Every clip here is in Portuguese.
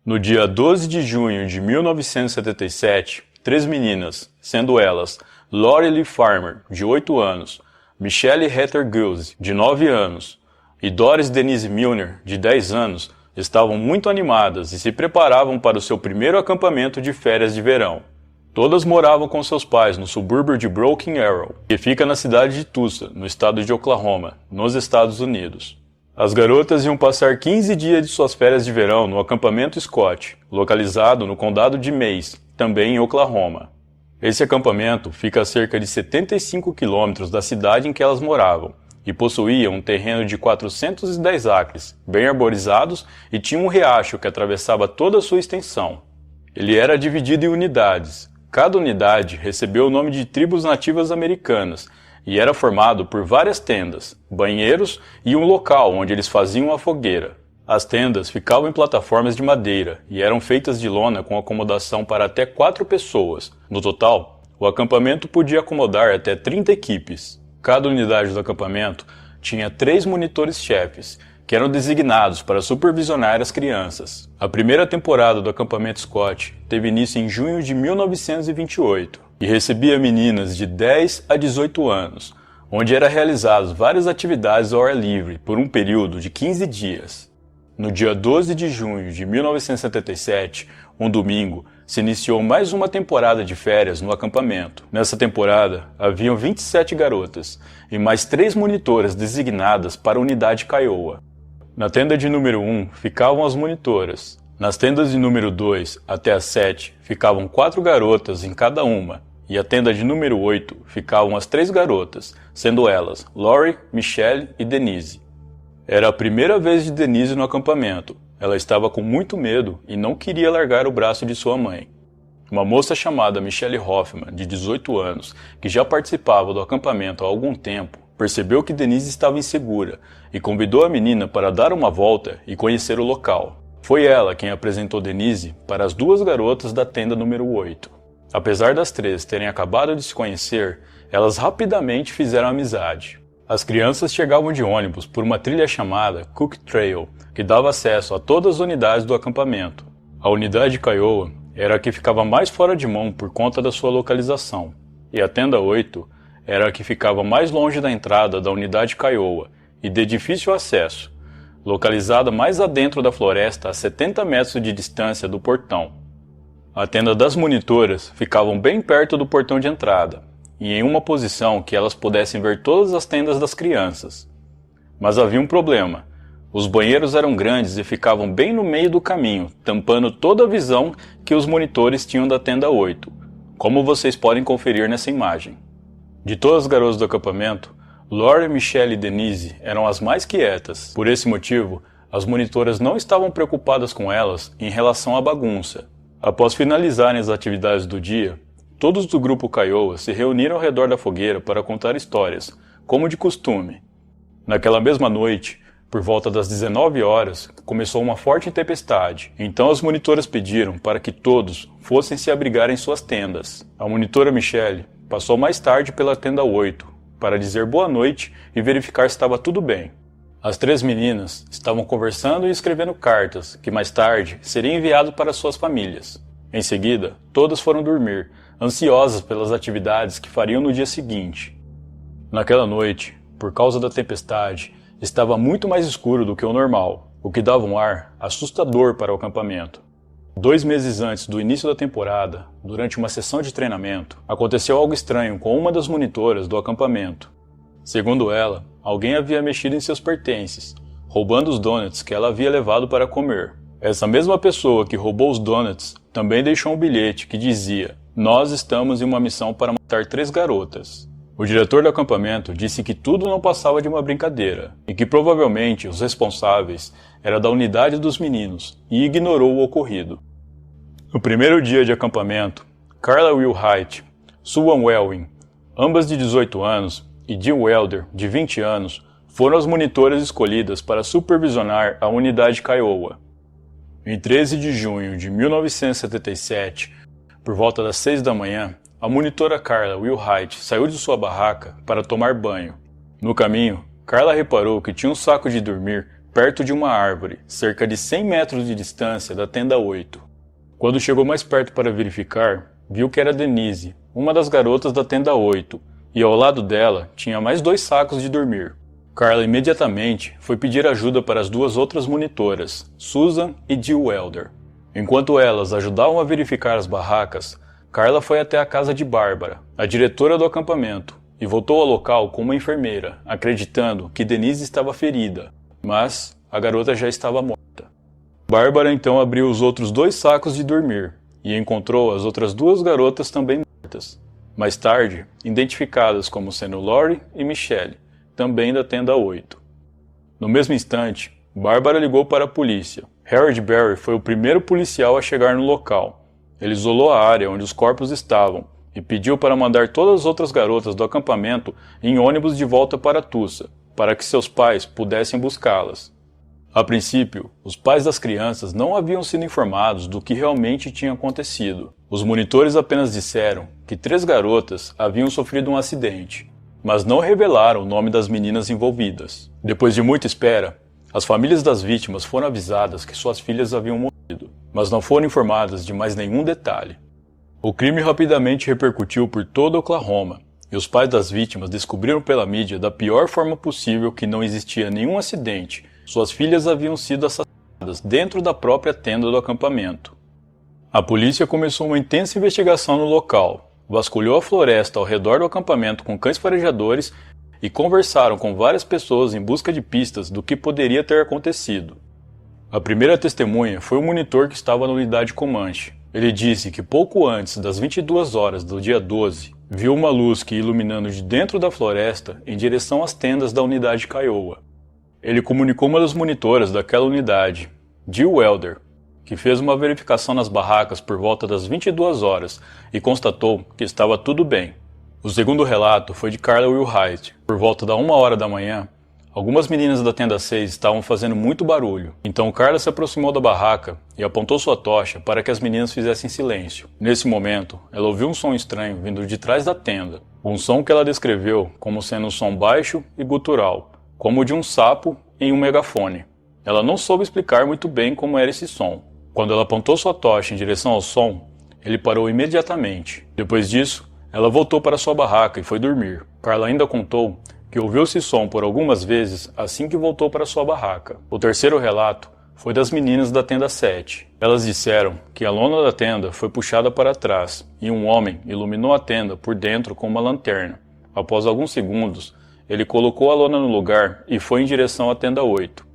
No dia 12 de junho de 1977, três meninas, sendo elas Lori Lee Farmer, de 8 anos, Michelle Heather Gills, de 9 anos, e Doris Denise Milner, de 10 anos, estavam muito animadas e se preparavam para o seu primeiro acampamento de férias de verão. Todas moravam com seus pais no subúrbio de Broken Arrow, que fica na cidade de Tulsa, no estado de Oklahoma, nos Estados Unidos. As garotas iam passar 15 dias de suas férias de verão no acampamento Scott, localizado no condado de Mays, também em Oklahoma. Esse acampamento fica a cerca de 75 quilômetros da cidade em que elas moravam e possuía um terreno de 410 acres, bem arborizados, e tinha um riacho que atravessava toda a sua extensão. Ele era dividido em unidades. Cada unidade recebeu o nome de tribos nativas americanas e era formado por várias tendas, banheiros e um local onde eles faziam a fogueira. As tendas ficavam em plataformas de madeira e eram feitas de lona com acomodação para até 4 pessoas. No total, o acampamento podia acomodar até 30 equipes. Cada unidade do acampamento tinha 3 monitores-chefes, que eram designados para supervisionar as crianças. A primeira temporada do acampamento Scott teve início em junho de 1928 e recebia meninas de 10 a 18 anos, onde eram realizadas várias atividades ao ar livre por um período de 15 dias. No dia 12 de junho de 1977, um domingo, se iniciou mais uma temporada de férias no acampamento. Nessa temporada, haviam 27 garotas e mais 3 monitoras designadas para a unidade Kiowa. Na tenda de número 1 ficavam as monitoras. Nas tendas de número 2 até a 7 ficavam 4 garotas em cada uma, e a tenda de número 8 ficavam as 3 garotas, sendo elas Lori, Michelle e Denise. Era a primeira vez de Denise no acampamento. Ela estava com muito medo e não queria largar o braço de sua mãe. Uma moça chamada Michelle Hoffman, de 18 anos, que já participava do acampamento há algum tempo, percebeu que Denise estava insegura e convidou a menina para dar uma volta e conhecer o local. Foi ela quem apresentou Denise para as 2 garotas da tenda número 8. Apesar das 3 terem acabado de se conhecer, elas rapidamente fizeram amizade. As crianças chegavam de ônibus por uma trilha chamada Cook Trail, que dava acesso a todas as unidades do acampamento. A unidade Kiowa era a que ficava mais fora de mão por conta da sua localização, e a tenda 8 era a que ficava mais longe da entrada da unidade Kiowa e de difícil acesso, localizada mais adentro da floresta a 70 metros de distância do portão. A tenda das monitoras ficavam bem perto do portão de entrada, e em uma posição que elas pudessem ver todas as tendas das crianças. Mas havia um problema. Os banheiros eram grandes e ficavam bem no meio do caminho, tampando toda a visão que os monitores tinham da tenda 8, como vocês podem conferir nessa imagem. De todas as garotas do acampamento, Lori, Michelle e Denise eram as mais quietas. Por esse motivo, as monitoras não estavam preocupadas com elas em relação à bagunça. Após finalizarem as atividades do dia, todos do grupo Kiowa se reuniram ao redor da fogueira para contar histórias, como de costume. Naquela mesma noite, por volta das 19 horas, começou uma forte tempestade. Então as monitoras pediram para que todos fossem se abrigar em suas tendas. A monitora Michelle passou mais tarde pela tenda 8 para dizer boa noite e verificar se estava tudo bem. As 3 meninas estavam conversando e escrevendo cartas, que mais tarde seriam enviadas para suas famílias. Em seguida, todas foram dormir, ansiosas pelas atividades que fariam no dia seguinte. Naquela noite, por causa da tempestade, estava muito mais escuro do que o normal, o que dava um ar assustador para o acampamento. 2 meses antes do início da temporada, durante uma sessão de treinamento, aconteceu algo estranho com uma das monitoras do acampamento. Segundo ela, alguém havia mexido em seus pertences, roubando os donuts que ela havia levado para comer. Essa mesma pessoa que roubou os donuts também deixou um bilhete que dizia: "Nós estamos em uma missão para matar 3 garotas." O diretor do acampamento disse que tudo não passava de uma brincadeira e que provavelmente os responsáveis eram da unidade dos meninos e ignorou o ocorrido. No primeiro dia de acampamento, Carla Wilhite, Suan Welwyn, ambas de 18 anos, e Jill Welder, de 20 anos, foram as monitoras escolhidas para supervisionar a unidade Kiowa. Em 13 de junho de 1977, por volta das 6 da manhã, a monitora Carla Wilhite saiu de sua barraca para tomar banho. No caminho, Carla reparou que tinha um saco de dormir perto de uma árvore, cerca de 100 metros de distância da tenda 8. Quando chegou mais perto para verificar, viu que era Denise, uma das garotas da tenda 8, e ao lado dela tinha mais 2 sacos de dormir. Carla imediatamente foi pedir ajuda para as 2 outras monitoras, Susan e Jill Welder. Enquanto elas ajudavam a verificar as barracas, Carla foi até a casa de Bárbara, a diretora do acampamento, e voltou ao local com uma enfermeira, acreditando que Denise estava ferida, mas a garota já estava morta. Bárbara então abriu os outros 2 sacos de dormir e encontrou as outras 2 garotas também mortas, mais tarde identificadas como sendo Lori e Michelle, também da tenda 8. No mesmo instante, Bárbara ligou para a polícia. Harold Berry foi o primeiro policial a chegar no local. Ele isolou a área onde os corpos estavam e pediu para mandar todas as outras garotas do acampamento em ônibus de volta para Tulsa, para que seus pais pudessem buscá-las. A princípio, os pais das crianças não haviam sido informados do que realmente tinha acontecido. Os monitores apenas disseram que 3 garotas haviam sofrido um acidente, mas não revelaram o nome das meninas envolvidas. Depois de muita espera, as famílias das vítimas foram avisadas que suas filhas haviam morrido, mas não foram informadas de mais nenhum detalhe. O crime rapidamente repercutiu por todo Oklahoma, e os pais das vítimas descobriram pela mídia da pior forma possível que não existia nenhum acidente. Suas filhas haviam sido assassinadas dentro da própria tenda do acampamento. A polícia começou uma intensa investigação no local, vasculhou a floresta ao redor do acampamento com cães farejadores e conversaram com várias pessoas em busca de pistas do que poderia ter acontecido. A primeira testemunha foi o monitor que estava na unidade Comanche. Ele disse que pouco antes das 22 horas do dia 12, viu uma luz que ia iluminando de dentro da floresta em direção às tendas da unidade Kiowa. Ele comunicou uma das monitoras daquela unidade, Jill Welder, que fez uma verificação nas barracas por volta das 22 horas e constatou que estava tudo bem. O segundo relato foi de Carla Wilhite. Por volta da 1 hora da manhã, algumas meninas da tenda 6 estavam fazendo muito barulho. Então Carla se aproximou da barraca e apontou sua tocha para que as meninas fizessem silêncio. Nesse momento, ela ouviu um som estranho vindo de trás da tenda. Um som que ela descreveu como sendo um som baixo e gutural, como o de um sapo em um megafone. Ela não soube explicar muito bem como era esse som. Quando ela apontou sua tocha em direção ao som, ele parou imediatamente. Depois disso, ela voltou para sua barraca e foi dormir. Carla ainda contou que ouviu esse som por algumas vezes assim que voltou para sua barraca. O terceiro relato foi das meninas da tenda 7. Elas disseram que a lona da tenda foi puxada para trás e um homem iluminou a tenda por dentro com uma lanterna. Após alguns segundos, ele colocou a lona no lugar e foi em direção à tenda 8.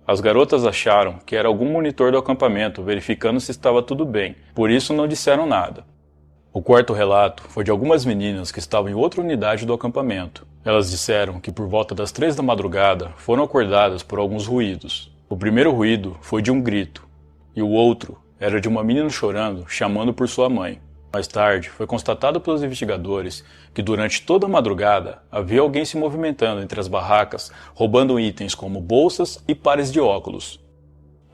As garotas acharam que era algum monitor do acampamento verificando se estava tudo bem, por isso não disseram nada. O quarto relato foi de algumas meninas que estavam em outra unidade do acampamento. Elas disseram que por volta das 3 da madrugada foram acordadas por alguns ruídos. O primeiro ruído foi de um grito, e o outro era de uma menina chorando, chamando por sua mãe. Mais tarde, foi constatado pelos investigadores que durante toda a madrugada havia alguém se movimentando entre as barracas, roubando itens como bolsas e pares de óculos.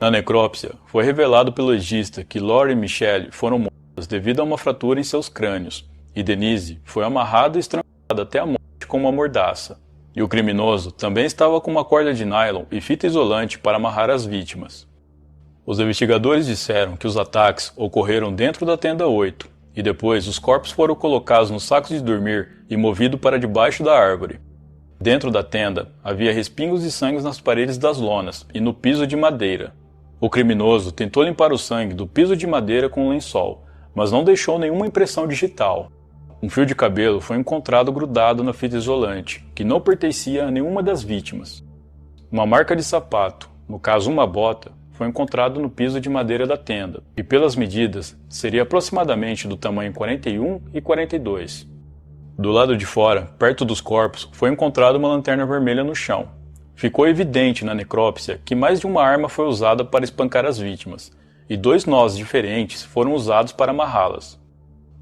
Na necrópsia, foi revelado pelo legista que Lori e Michelle foram mortas devido a uma fratura em seus crânios, e Denise foi amarrada e estrangulada até a morte com uma mordaça. E o criminoso também estava com uma corda de nylon e fita isolante para amarrar as vítimas. Os investigadores disseram que os ataques ocorreram dentro da tenda 8, e depois os corpos foram colocados nos sacos de dormir e movidos para debaixo da árvore. Dentro da tenda havia respingos de sangue nas paredes das lonas e no piso de madeira. O criminoso tentou limpar o sangue do piso de madeira com um lençol, mas não deixou nenhuma impressão digital. Um fio de cabelo foi encontrado grudado na fita isolante, que não pertencia a nenhuma das vítimas. Uma marca de sapato, no caso uma bota, foi encontrado no piso de madeira da tenda, e pelas medidas, seria aproximadamente do tamanho 41 e 42. Do lado de fora, perto dos corpos, foi encontrada uma lanterna vermelha no chão. Ficou evidente na necrópsia que mais de uma arma foi usada para espancar as vítimas, e 2 nós diferentes foram usados para amarrá-las.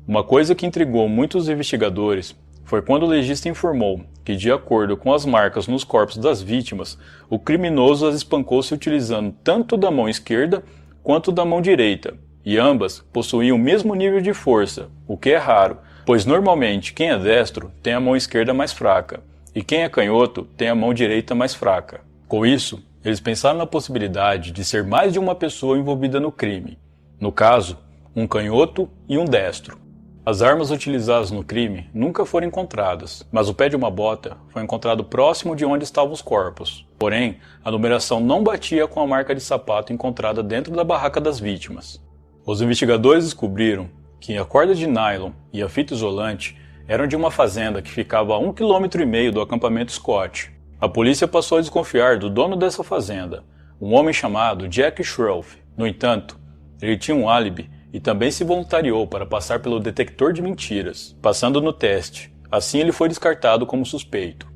Uma coisa que intrigou muitos investigadores foi quando o legista informou que, de acordo com as marcas nos corpos das vítimas, o criminoso as espancou se utilizando tanto da mão esquerda quanto da mão direita, e ambas possuíam o mesmo nível de força, o que é raro, pois normalmente quem é destro tem a mão esquerda mais fraca, e quem é canhoto tem a mão direita mais fraca. Com isso, eles pensaram na possibilidade de ser mais de uma pessoa envolvida no crime. No caso, um canhoto e um destro. As armas utilizadas no crime nunca foram encontradas, mas o pé de uma bota foi encontrado próximo de onde estavam os corpos. Porém, a numeração não batia com a marca de sapato encontrada dentro da barraca das vítimas. Os investigadores descobriram que a corda de nylon e a fita isolante eram de uma fazenda que ficava a 1,5 km do acampamento Scott. A polícia passou a desconfiar do dono dessa fazenda, um homem chamado Jack Schroff. No entanto, ele tinha um álibi e também se voluntariou para passar pelo detector de mentiras, passando no teste. Assim ele foi descartado como suspeito.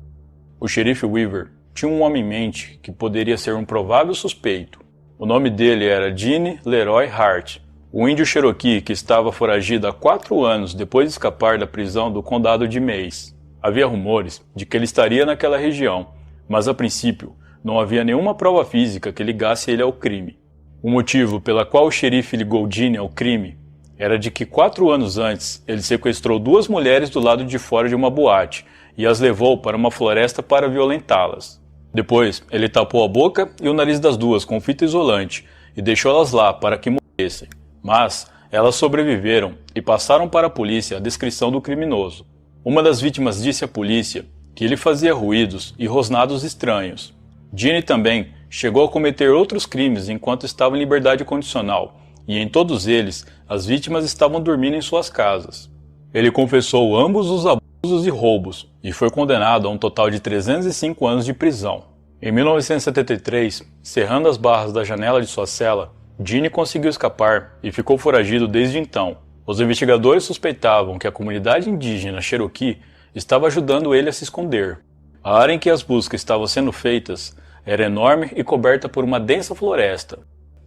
O xerife Weaver tinha um homem em mente que poderia ser um provável suspeito. O nome dele era Gene Leroy Hart, o índio Cherokee que estava foragido há 4 anos depois de escapar da prisão do condado de Mays. Havia rumores de que ele estaria naquela região, mas a princípio não havia nenhuma prova física que ligasse ele ao crime. O motivo pela qual o xerife ligou Gene ao crime era de que 4 anos antes ele sequestrou 2 mulheres do lado de fora de uma boate e as levou para uma floresta para violentá-las. Depois, ele tapou a boca e o nariz das duas com fita isolante e deixou elas lá para que morressem. Mas elas sobreviveram e passaram para a polícia a descrição do criminoso. Uma das vítimas disse à polícia que ele fazia ruídos e rosnados estranhos. Gene também chegou a cometer outros crimes enquanto estava em liberdade condicional, e em todos eles, as vítimas estavam dormindo em suas casas. Ele confessou ambos os abusos e roubos, e foi condenado a um total de 305 anos de prisão. Em 1973, cerrando as barras da janela de sua cela, Gene conseguiu escapar e ficou foragido desde então. Os investigadores suspeitavam que a comunidade indígena Cherokee estava ajudando ele a se esconder. A área em que as buscas estavam sendo feitas era enorme e coberta por uma densa floresta.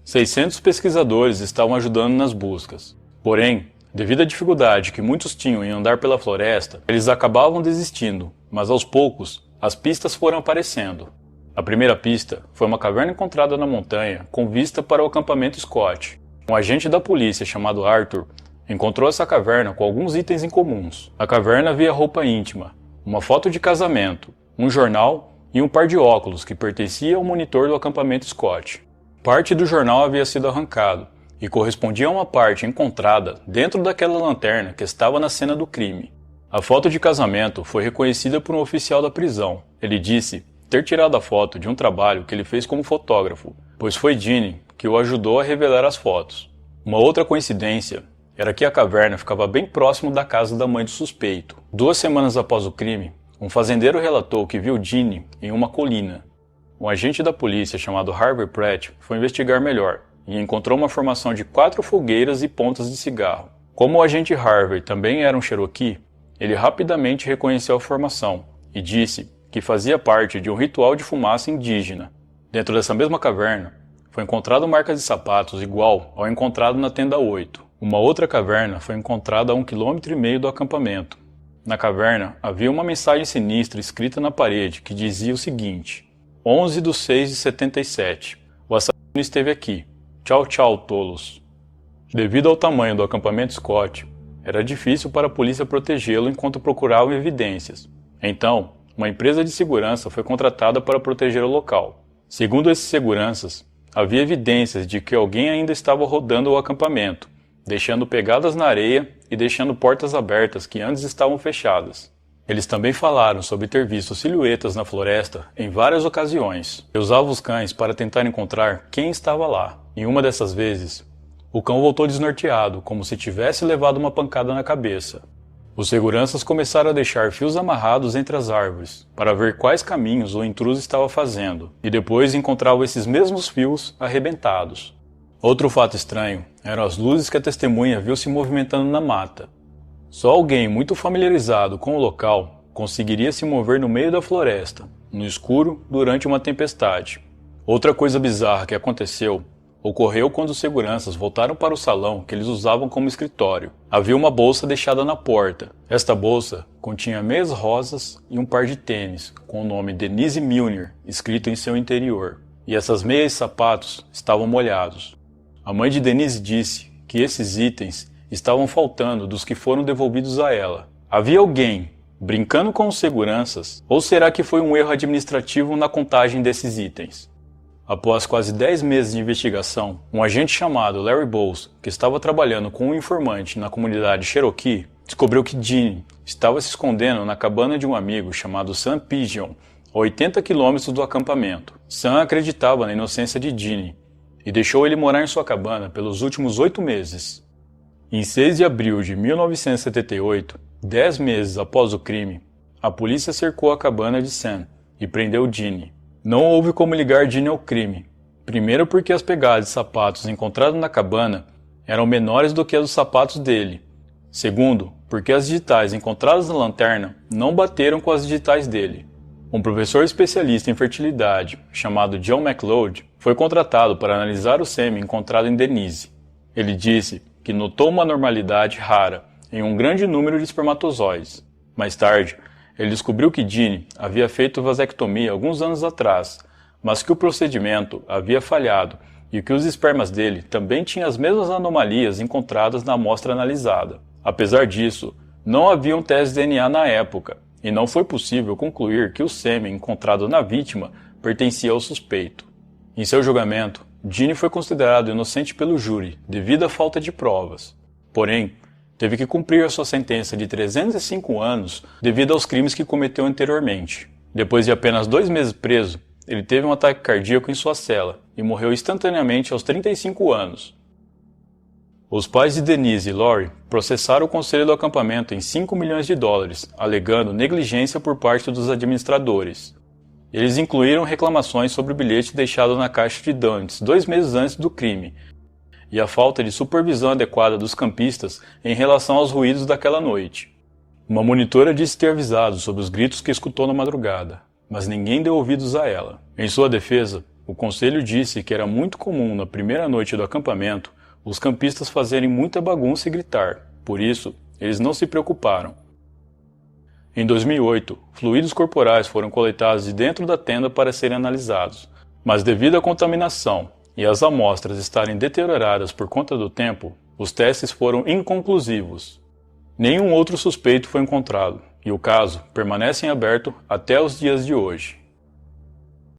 600 pesquisadores estavam ajudando nas buscas. Porém, devido à dificuldade que muitos tinham em andar pela floresta, eles acabavam desistindo, mas aos poucos, as pistas foram aparecendo. A primeira pista foi uma caverna encontrada na montanha com vista para o acampamento Scott. Um agente da polícia chamado Arthur encontrou essa caverna com alguns itens incomuns. Na caverna havia roupa íntima, uma foto de casamento, um jornal e um par de óculos que pertencia ao monitor do acampamento Scott. Parte do jornal havia sido arrancado e correspondia a uma parte encontrada dentro daquela lanterna que estava na cena do crime. A foto de casamento foi reconhecida por um oficial da prisão. Ele disse ter tirado a foto de um trabalho que ele fez como fotógrafo, pois foi Gene que o ajudou a revelar as fotos. Uma outra coincidência era que a caverna ficava bem próximo da casa da mãe do suspeito. 2 semanas após o crime, um fazendeiro relatou que viu Gene em uma colina. Um agente da polícia chamado Harvey Pratt foi investigar melhor e encontrou uma formação de 4 fogueiras e pontas de cigarro. Como o agente Harvey também era um Cherokee, ele rapidamente reconheceu a formação e disse que fazia parte de um ritual de fumaça indígena. Dentro dessa mesma caverna, foi encontrado marcas de sapatos igual ao encontrado na tenda 8. Uma outra caverna foi encontrada a 1,5 km do acampamento. Na caverna, havia uma mensagem sinistra escrita na parede que dizia o seguinte: 11/6/77. O assassino esteve aqui. Tchau, tchau, tolos. Devido ao tamanho do acampamento Scott, era difícil para a polícia protegê-lo enquanto procuravam evidências. Então, uma empresa de segurança foi contratada para proteger o local. Segundo esses seguranças, havia evidências de que alguém ainda estava rodando o acampamento, deixando pegadas na areia e deixando portas abertas que antes estavam fechadas. Eles também falaram sobre ter visto silhuetas na floresta em várias ocasiões. E usavam os cães para tentar encontrar quem estava lá. Em uma dessas vezes, o cão voltou desnorteado, como se tivesse levado uma pancada na cabeça. Os seguranças começaram a deixar fios amarrados entre as árvores, para ver quais caminhos o intruso estava fazendo, e depois encontravam esses mesmos fios arrebentados. Outro fato estranho eram as luzes que a testemunha viu se movimentando na mata. Só alguém muito familiarizado com o local conseguiria se mover no meio da floresta, no escuro, durante uma tempestade. Outra coisa bizarra que aconteceu ocorreu quando os seguranças voltaram para o salão que eles usavam como escritório. Havia uma bolsa deixada na porta. Esta bolsa continha meias rosas e um par de tênis, com o nome Denise Milner escrito em seu interior. E essas meias e sapatos estavam molhados. A mãe de Denise disse que esses itens estavam faltando dos que foram devolvidos a ela. Havia alguém brincando com os seguranças, ou será que foi um erro administrativo na contagem desses itens? Após quase 10 meses de investigação, um agente chamado Larry Bowles, que estava trabalhando com um informante na comunidade Cherokee, descobriu que Ginny estava se escondendo na cabana de um amigo chamado Sam Pigeon, a 80 quilômetros do acampamento. Sam acreditava na inocência de Ginny e deixou ele morar em sua cabana pelos últimos 8 meses. Em 6 de abril de 1978, 10 meses após o crime, a polícia cercou a cabana de Sam e prendeu Ginny. Não houve como ligar Ginny ao crime. Primeiro porque as pegadas de sapatos encontradas na cabana eram menores do que as dos sapatos dele. Segundo, porque as digitais encontradas na lanterna não bateram com as digitais dele. Um professor especialista em fertilidade, chamado John McLeod, foi contratado para analisar o sêmen encontrado em Denise. Ele disse que notou uma anormalidade rara em um grande número de espermatozoides. Mais tarde, ele descobriu que Ginny havia feito vasectomia alguns anos atrás, mas que o procedimento havia falhado e que os espermas dele também tinham as mesmas anomalias encontradas na amostra analisada. Apesar disso, não havia um teste de DNA na época, e não foi possível concluir que o sêmen encontrado na vítima pertencia ao suspeito. Em seu julgamento, Ginny foi considerado inocente pelo júri devido à falta de provas. Porém, teve que cumprir a sua sentença de 305 anos devido aos crimes que cometeu anteriormente. Depois de apenas 2 meses preso, ele teve um ataque cardíaco em sua cela e morreu instantaneamente aos 35 anos. Os pais de Denise e Lori processaram o conselho do acampamento em $5 milhões, alegando negligência por parte dos administradores. Eles incluíram reclamações sobre o bilhete deixado na caixa de donuts 2 meses antes do crime, e a falta de supervisão adequada dos campistas em relação aos ruídos daquela noite. Uma monitora disse ter avisado sobre os gritos que escutou na madrugada, mas ninguém deu ouvidos a ela. Em sua defesa, o conselho disse que era muito comum na primeira noite do acampamento os campistas fazerem muita bagunça e gritar, por isso, eles não se preocuparam. Em 2008, fluidos corporais foram coletados de dentro da tenda para serem analisados, mas devido à contaminação e as amostras estarem deterioradas por conta do tempo, os testes foram inconclusivos. Nenhum outro suspeito foi encontrado, e o caso permanece em aberto até os dias de hoje.